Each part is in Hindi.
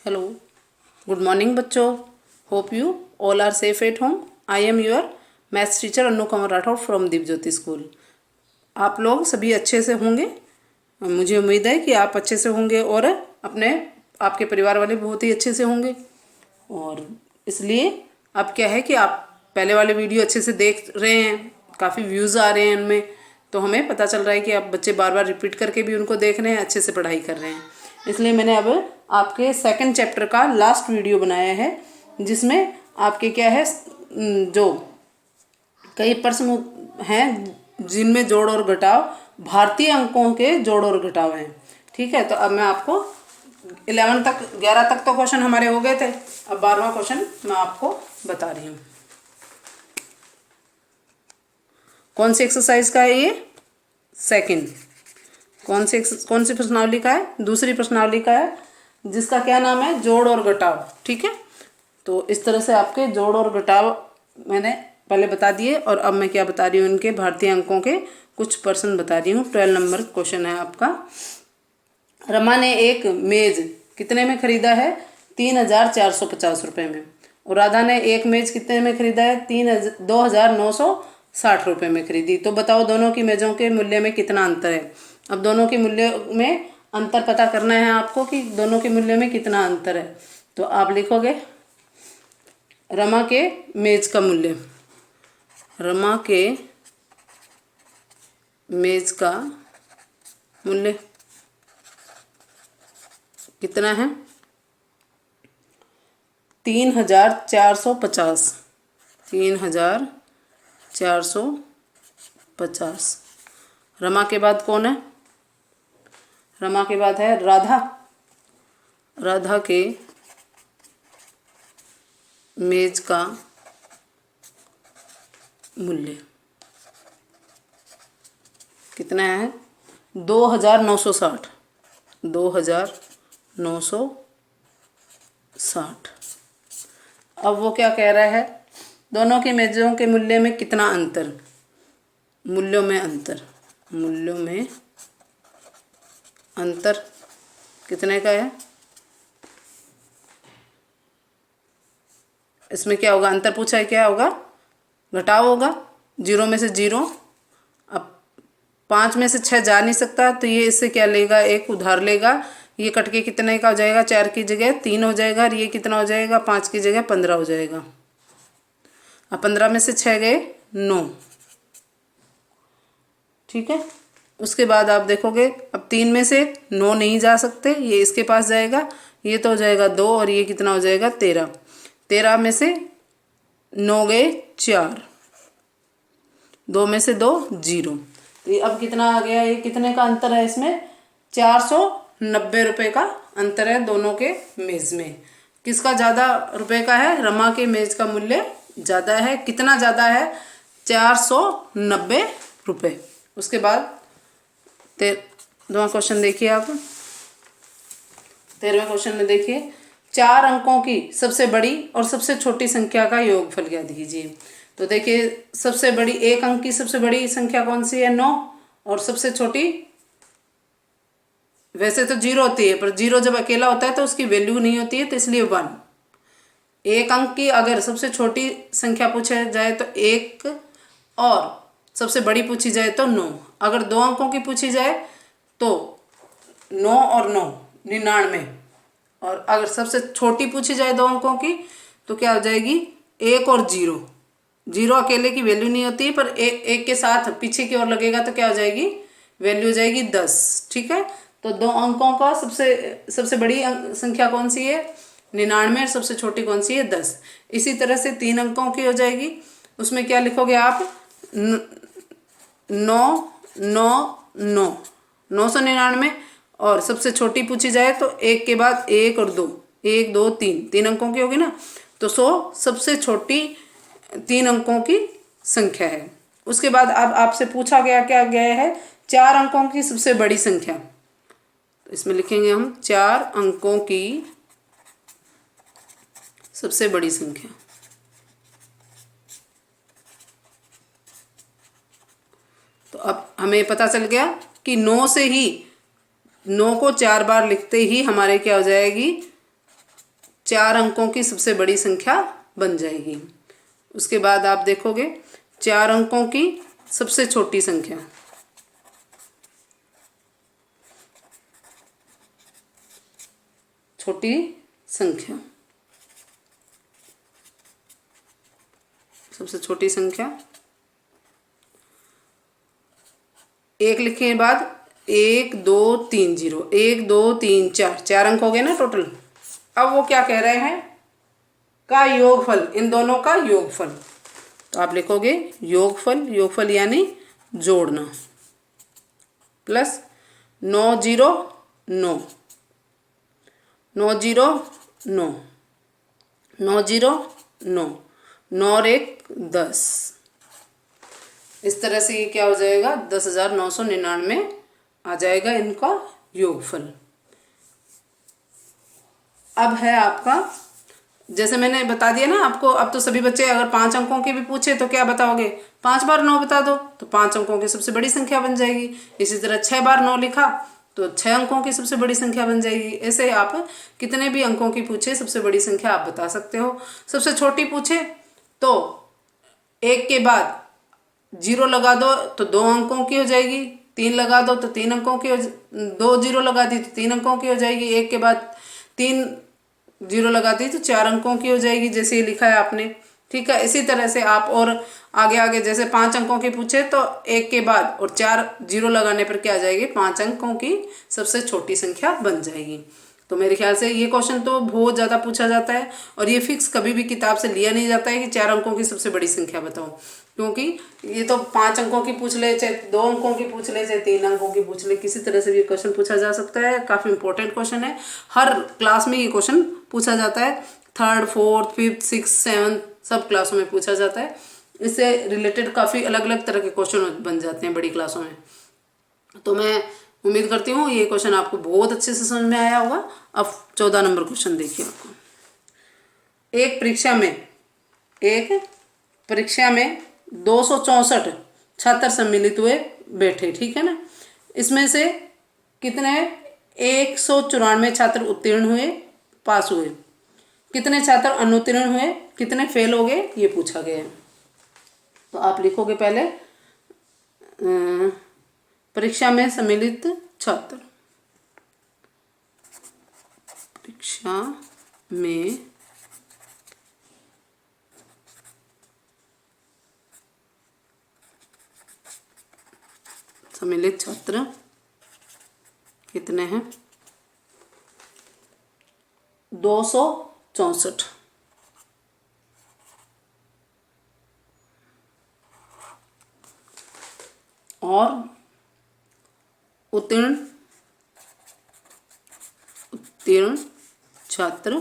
हेलो, गुड मॉर्निंग बच्चों। Hope you all are safe at home. I am your maths teacher Annu Kanwar Rathore from Deep Jyoti school. आप लोग सभी अच्छे से होंगे, मुझे उम्मीद है कि आप अच्छे से होंगे और आपके परिवार वाले बहुत ही अच्छे से होंगे। और इसलिए अब क्या है कि आप पहले वाले वीडियो अच्छे से देख रहे हैं, काफ़ी व्यूज़ आ रहे हैं उनमें, तो हमें पता चल रहा है कि आप बच्चे बार बार रिपीट करके भी उनको देख रहे हैं, अच्छे से पढ़ाई कर रहे हैं। इसलिए मैंने अब आपके सेकंड चैप्टर का लास्ट वीडियो बनाया है, जिसमें आपके क्या है, जो कई प्रश्न हैं जिनमें जोड़ और घटाव, भारतीय अंकों के जोड़ और घटाव हैं। ठीक है, तो अब मैं आपको 11 तक तो क्वेश्चन हमारे हो गए थे, अब 12वां क्वेश्चन मैं आपको बता रही हूँ। कौन सी एक्सरसाइज का है ये? सेकंड। कौन सी प्रश्नावली का है? दूसरी प्रश्नावली का है, जिसका क्या नाम है? जोड़ और घटाव। ठीक है, तो इस तरह से आपके जोड़ और घटाव मैंने पहले बता दिए, और अब मैं क्या बता रही हूँ, इनके भारतीय अंकों के कुछ प्रश्न बता रही हूँ। 12 नंबर क्वेश्चन है आपका। रमा ने एक मेज कितने में खरीदा है? 3,450 रुपये में। और राधा ने एक मेज कितने में खरीदा है? 2,960 रुपये में खरीदी। तो बताओ दोनों की मेजों के मूल्य में कितना अंतर है? अब दोनों के मूल्य में अंतर पता करना है आपको कि दोनों के मूल्य में कितना अंतर है। तो आप लिखोगे रमा के मेज का मूल्य, रमा के मेज का मूल्य कितना है? 3,450। 3,450। रमा के बाद कौन है? रमा के बाद है राधा। राधा के मेज का मूल्य कितना है? 2,960। 2,960। अब वो क्या कह रहा है? दोनों की मेजों के मूल्य में कितना अंतर? मूल्यों में अंतर, मूल्यों में अंतर कितने का है? इसमें क्या होगा? अंतर पूछा है, क्या होगा? घटाव होगा। 0 में से 0। अब 5 में से 6 जा नहीं सकता, तो ये इससे क्या लेगा? एक उधार लेगा। ये कट के कितने का हो जाएगा? 4 की जगह 3 हो जाएगा, और ये कितना हो जाएगा? 5 की जगह 15 हो जाएगा। अब 15 में से 6 गए 9। ठीक है, उसके बाद आप देखोगे अब 3 में से 9 नहीं जा सकते, ये इसके पास जाएगा, ये तो हो जाएगा 2, और ये कितना हो जाएगा? 13। 13 में से 9 गए 4, 2 में से 2 0। तो ये अब कितना आ गया? ये कितने का अंतर है इसमें? 490 रुपये का अंतर है दोनों के मेज में। किसका ज़्यादा रुपए का है? रमा के मेज का मूल्य ज़्यादा है। कितना ज़्यादा है? 490 रुपये। उसके बाद 13वां क्वेश्चन देखिए आप। 13वें क्वेश्चन में देखिए, 4 अंकों की सबसे बड़ी और सबसे छोटी संख्या का योगफल क्या दीजिए। तो देखिए, सबसे बड़ी, एक अंक की सबसे बड़ी संख्या कौन सी है? 9। और सबसे छोटी, वैसे तो 0 होती है, पर 0 जब अकेला होता है तो उसकी वैल्यू नहीं होती है, तो इसलिए 1। एक अंक की अगर सबसे छोटी संख्या पूछा जाए तो 1, और सबसे बड़ी पूछी जाए तो 9। अगर 2 अंकों की पूछी जाए तो 9 और 9 99। और अगर सबसे छोटी पूछी जाए 2 अंकों की तो क्या हो जाएगी? 1 और 0। 0 अकेले की वैल्यू नहीं होती, पर एक के साथ पीछे की ओर लगेगा तो क्या हो जाएगी? वैल्यू हो जाएगी 10। ठीक है, तो 2 अंकों का सबसे बड़ी संख्या कौन सी है? 99। और सबसे छोटी कौन सी है? 10। इसी तरह से 3 अंकों की हो जाएगी, उसमें क्या लिखोगे आप? 999 और सबसे छोटी पूछी जाए तो 1 के बाद 1 और 2, 1 2 3 अंकों की होगी ना, तो 100 सबसे छोटी 3 अंकों की संख्या है। उसके बाद अब आपसे पूछा क्या गया है? 4 अंकों की सबसे बड़ी संख्या। तो इसमें लिखेंगे हम 4 अंकों की सबसे बड़ी संख्या। तो अब हमें पता चल गया कि 9 से ही, 9 को 4 बार लिखते ही हमारे क्या हो जाएगी? 4 अंकों की सबसे बड़ी संख्या बन जाएगी। उसके बाद आप देखोगे 4 अंकों की सबसे छोटी संख्या, छोटी संख्या, सबसे छोटी संख्या 1 लिखने के बाद 1 2 3 0, 1 2 3 4, 4 अंक हो गए ना टोटल। अब वो क्या कह रहे हैं, का योगफल, इन दोनों का योगफल। तो आप लिखोगे योगफल, योगफल यानी जोड़ना, प्लस 9 0 9, 9 0 9, 9 0 9, 9 और 1 10। इस तरह से ये क्या हो जाएगा, 10,999 आ जाएगा इनका योगफल। अब है आपका, जैसे मैंने बता दिया ना आपको, अब तो सभी बच्चे अगर 5 अंकों के भी पूछे तो क्या बताओगे, 5 बार 9 बता दो तो 5 अंकों की सबसे बड़ी संख्या बन जाएगी। इसी तरह 6 बार 9 लिखा तो 6 अंकों की सबसे बड़ी संख्या बन जाएगी। ऐसे आप कितने भी अंकों की पूछे सबसे बड़ी संख्या आप बता सकते हो। सबसे छोटी पूछे तो 1 के बाद 0 लगा दो तो 2 अंकों की हो जाएगी, 3 लगा दो तो 3 अंकों की 2 0 लगा दी तो 3 अंकों की हो जाएगी, 1 के बाद 3 0 लगा दी तो 4 अंकों की हो जाएगी, जैसे ये लिखा है आपने। ठीक है, इसी तरह से आप और आगे आगे जैसे 5 अंकों के पूछे तो 1 के बाद और 4 0 लगाने पर क्या आ जाएगी, 5 अंकों की सबसे छोटी संख्या बन जाएगी। तो मेरे ख्याल से ये क्वेश्चन तो बहुत ज़्यादा पूछा जाता है और ये फिक्स कभी भी किताब से लिया नहीं जाता है कि 4 अंकों की सबसे बड़ी संख्या बताओ, क्योंकि ये तो 5 अंकों की पूछ ले, चाहे 2 अंकों की पूछ ले, चाहे 3 अंकों की पूछ ले, किसी तरह से भी ये क्वेश्चन पूछा जा सकता है। काफ़ी इंपॉर्टेंट क्वेश्चन है, हर क्लास में ये क्वेश्चन पूछा जाता है, 3rd 4th 5th 6th 7th सब क्लासों में पूछा जाता है। इससे रिलेटेड काफ़ी अलग अलग तरह के क्वेश्चन बन जाते हैं बड़ी क्लासों में। तो मैं उम्मीद करती हूँ ये क्वेश्चन आपको बहुत अच्छे से समझ में आया होगा। अब 14 नंबर क्वेश्चन देखिए आपको। एक परीक्षा में 264 छात्र सम्मिलित हुए बैठे, ठीक है ना। इसमें से कितने 194 छात्र उत्तीर्ण हुए, पास हुए, कितने छात्र अनुत्तीर्ण हुए, कितने फेल हो गए, ये पूछा गया है। तो आप लिखोगे पहले परीक्षा में सम्मिलित छात्र, परीक्षा में सम्मिलित छात्र कितने हैं, 264। और उत्तीर्ण छात्र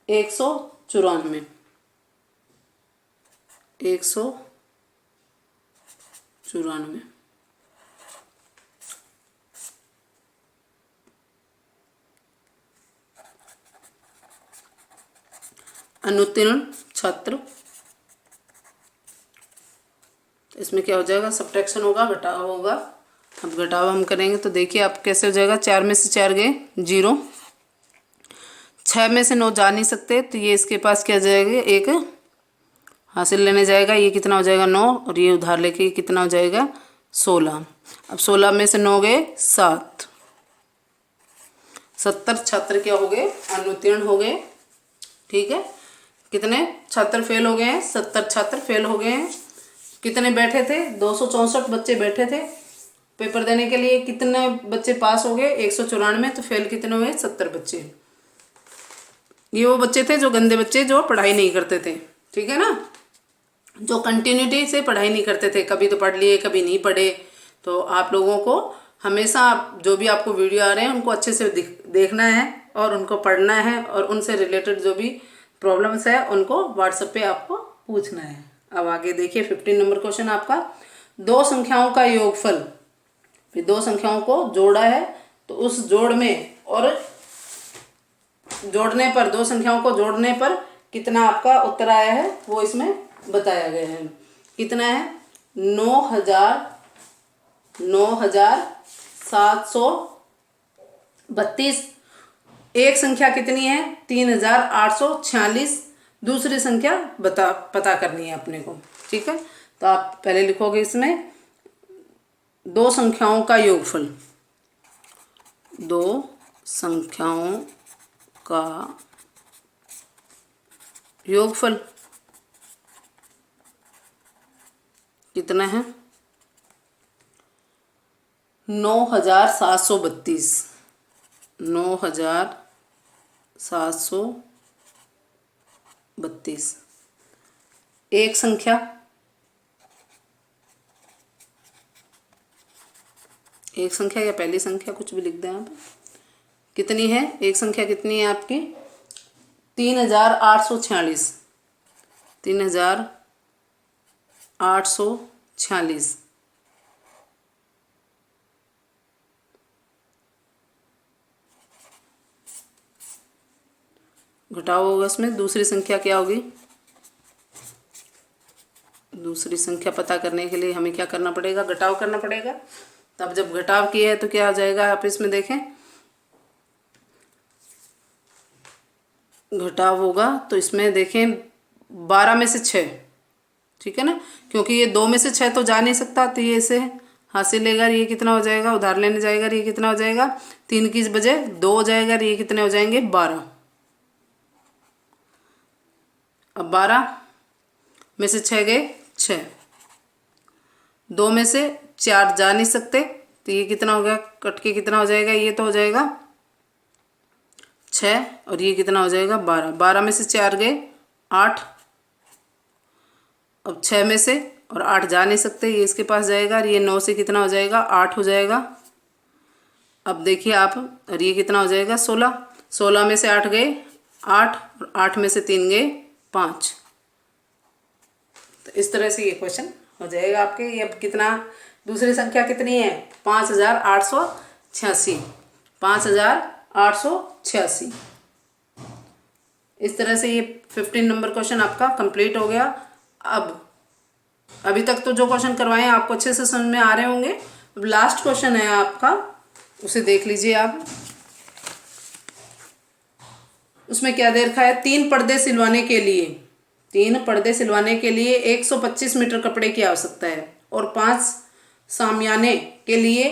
194। अनुत्तीर्ण छात्र, इसमें क्या हो जाएगा, सब्ट्रैक्शन होगा, घटाव होगा। अब घटाव हम करेंगे तो देखिए आप कैसे हो जाएगा, 4 में से 4 गए 0, 6 में से 9 जा नहीं सकते तो ये इसके पास क्या जाएगा, एक हासिल लेने जाएगा, ये कितना हो जाएगा 9, और ये उधार लेके कितना हो जाएगा 16। अब 16 में से 9 गए 7, 70 छात्र क्या हो गए, अनुत्तीर्ण हो गए। ठीक है, कितने छात्र फेल हो गए हैं, 70 छात्र फेल हो गए हैं। कितने बैठे थे, 264 बच्चे बैठे थे पेपर देने के लिए। कितने बच्चे पास हो गए, 194, तो फेल कितने हुए, 70 बच्चे। ये वो बच्चे थे जो गंदे बच्चे जो पढ़ाई नहीं करते थे, ठीक है ना, जो कंटिन्यूटी से पढ़ाई नहीं करते थे, कभी तो पढ़ लिए कभी नहीं पढ़े। तो आप लोगों को हमेशा जो भी आपको वीडियो आ रहे हैं उनको अच्छे से देखना है और उनको पढ़ना है, और उनसे रिलेटेड जो भी प्रॉब्लम्स है उनको व्हाट्सएप पे आपको पूछना है। अब आगे देखिए 15 नंबर क्वेश्चन आपका, 2 संख्याओं का योगफल। फिर 2 संख्याओं को जोड़ा है तो उस जोड़ में और जोड़ने पर, 2 संख्याओं को जोड़ने पर कितना आपका उत्तर आया है वो इसमें बताया गया है। कितना है, 9,732 एक संख्या कितनी है 3846, दूसरी संख्या पता करनी है अपने को। ठीक है, तो आप पहले लिखोगे इसमें दो संख्याओं का योगफल, दो संख्याओं का योगफल कितना है 9732, 9732। एक संख्या, एक संख्या या पहली संख्या कुछ भी लिख दें आप, कितनी है एक संख्या कितनी है आपकी 3846, 3846। घटाव होगा इसमें, दूसरी संख्या क्या होगी, दूसरी संख्या पता करने के लिए हमें क्या करना पड़ेगा, घटाव करना पड़ेगा। तब जब घटाव किया है तो क्या आ जाएगा, आप इसमें देखें घटाव होगा तो इसमें देखें 12 में से 6, ठीक है ना, क्योंकि ये 2 में से 6 तो जा नहीं सकता, तो ये इसे हासिल लेगा, ये कितना हो जाएगा, उधार लेने जाएगा, ये कितना हो जाएगा 3 की बजाय 2 हो जाएगा, ये कितने हो जाएंगे 12। अब 12 में से 6 गए 6, 2 में से 4 जा नहीं सकते, तो ये कितना हो गया, कट के कितना हो जाएगा, ये तो हो जाएगा 6 और ये कितना हो जाएगा 12, 12 में से 4 गए 8, अब 6 में से और 8 जा नहीं सकते, ये इसके पास जाएगा, और ये 9 से कितना हो जाएगा 8 हो जाएगा। अब देखिए आप, और ये कितना हो जाएगा 16, 16 में से 8 गए 8 और 8 में से 3 गए 5। तो इस तरह से ये क्वेश्चन हो जाएगा आपके। ये अब कितना, दूसरी संख्या कितनी है 5886, 5886। इस तरह से ये 15 नंबर क्वेश्चन आपका कंप्लीट हो गया। अब अभी तक तो जो क्वेश्चन करवाए आपको अच्छे से समझ में आ रहे होंगे। अब लास्ट क्वेश्चन है आपका, उसे देख लीजिए आप। उसमें क्या दे रखा है, 3 पर्दे सिलवाने के लिए, 3 पर्दे सिलवाने के लिए 125 मीटर कपड़े की आवश्यकता है और 5 सामियाने के लिए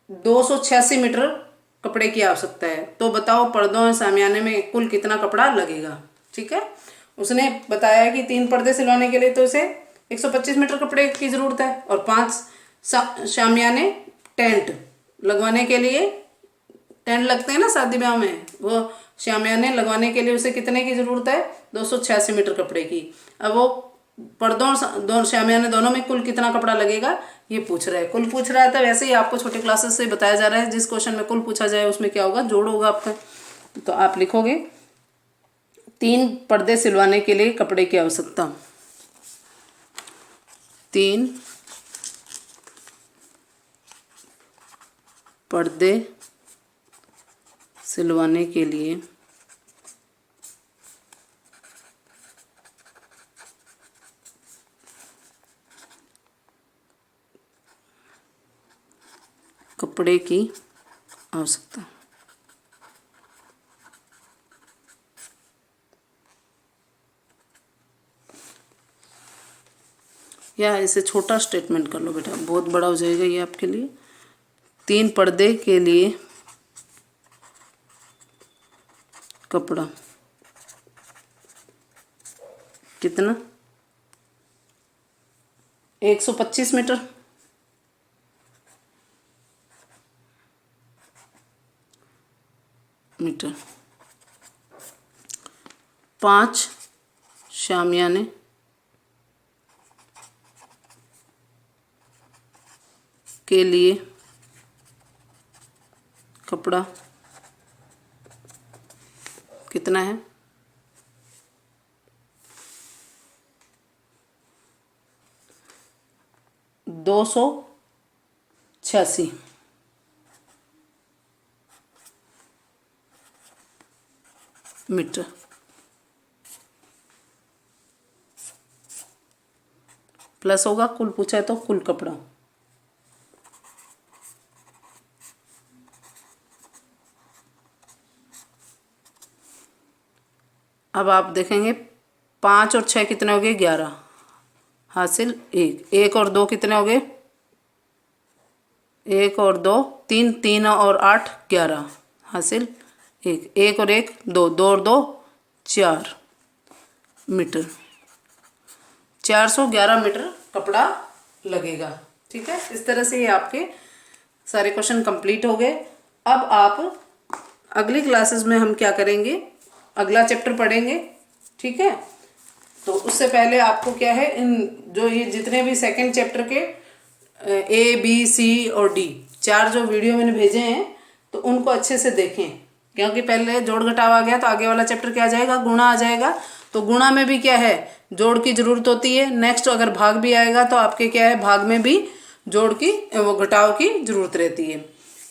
286 मीटर कपड़े की आवश्यकता है। तो बताओ पर्दों और सामियाने में कुल कितना कपड़ा लगेगा। ठीक है, उसने बताया कि 3 पर्दे सिलवाने के लिए तो उसे 125 मीटर कपड़े की ज़रूरत है और 5 शामियाने टेंट लगवाने के लिए, टेंट लगते हैं ना शादी ब्याह में, वो शामियाने लगवाने के लिए उसे कितने की ज़रूरत है 286 मीटर कपड़े की। अब वो पर्दों दोनों शामियाने दोनों में कुल कितना कपड़ा लगेगा ये पूछ रहा है। कुल पूछ रहा है तो वैसे ही आपको छोटे क्लासेस से बताया जा रहा है, जिस क्वेश्चन में कुल पूछा जाए उसमें क्या होगा, जोड़ होगा आपका। तो आप लिखोगे 3 पर्दे सिलवाने के लिए कपड़े की आवश्यकता, 3 पर्दे सिलवाने के लिए कपड़े की आवश्यकता। या इसे छोटा स्टेटमेंट कर लो बेटा, बहुत बड़ा हो जाएगा ये आपके लिए। 3 पर्दे के लिए कपड़ा कितना 125 मीटर, मीटर। 5 शामियाने के लिए कपड़ा कितना है 286 मीटर। प्लस होगा, कुल पूछा है तो कुल कपड़ा। अब आप देखेंगे 5 और 6 कितने हो गए 11, हासिल 1। 1 और 2 कितने हो गए 1 और 2 3, 3 और 8 11, हासिल 1। 1 और 1 2, 2 और 2 4 मीटर, 411 मीटर कपड़ा लगेगा। ठीक है, इस तरह से ये आपके सारे क्वेश्चन कंप्लीट हो गए। अब आप अगली क्लासेस में हम क्या करेंगे, अगला चैप्टर पढ़ेंगे। ठीक है, तो उससे पहले आपको क्या है, इन जो ये जितने भी सेकंड चैप्टर के A B C और D 4 जो वीडियो मैंने भेजे हैं, तो उनको अच्छे से देखें, क्योंकि पहले जोड़ घटाव आ गया तो आगे वाला चैप्टर क्या आ जाएगा, गुणा आ जाएगा। तो गुणा में भी क्या है, जोड़ की जरूरत होती है। नेक्स्ट अगर भाग भी आएगा तो आपके क्या है, भाग में भी जोड़ की वो घटाव की जरूरत रहती है।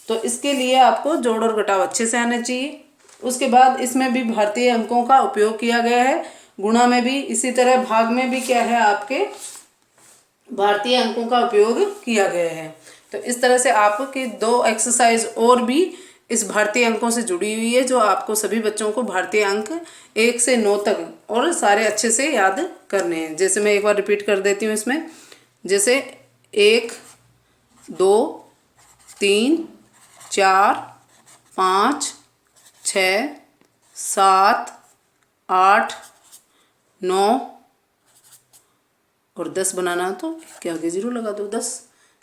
तो इसके लिए आपको जोड़ और घटाव अच्छे से आना चाहिए। उसके बाद इसमें भी भारतीय अंकों का उपयोग किया गया है, गुणा में भी, इसी तरह भाग में भी क्या है, आपके भारतीय अंकों का उपयोग किया गया है। तो इस तरह से आपकी 2 एक्सरसाइज और भी इस भारतीय अंकों से जुड़ी हुई है, जो आपको सभी बच्चों को भारतीय अंक 1 से 9 तक और सारे अच्छे से याद करने हैं। जैसे मैं एक बार रिपीट कर देती हूँ इसमें, जैसे 1 2 3 4 5 6 7 8 9 और 10 बनाना तो क्या आगे 0 लगा दो 10।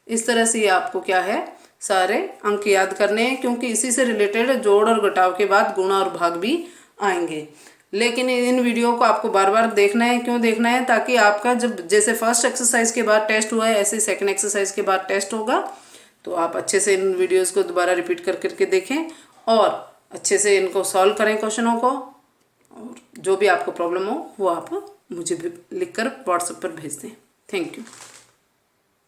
इस तरह से ये आपको क्या है, सारे अंक याद करने हैं, क्योंकि इसी से रिलेटेड जोड़ और घटाव के बाद गुणा और भाग भी आएंगे। लेकिन इन वीडियो को आपको बार बार देखना है। क्यों देखना है, ताकि आपका जब जैसे फर्स्ट एक्सरसाइज के बाद टेस्ट हुआ है, ऐसे सेकंड एक्सरसाइज के बाद टेस्ट होगा, तो आप अच्छे से इन वीडियोस को दोबारा रिपीट कर करके देखें और अच्छे से इनको सॉल्व करें क्वेश्चनों को। और जो भी आपको प्रॉब्लम हो वो आप मुझे लिखकर व्हाट्सएप पर भेज दें। Thank you.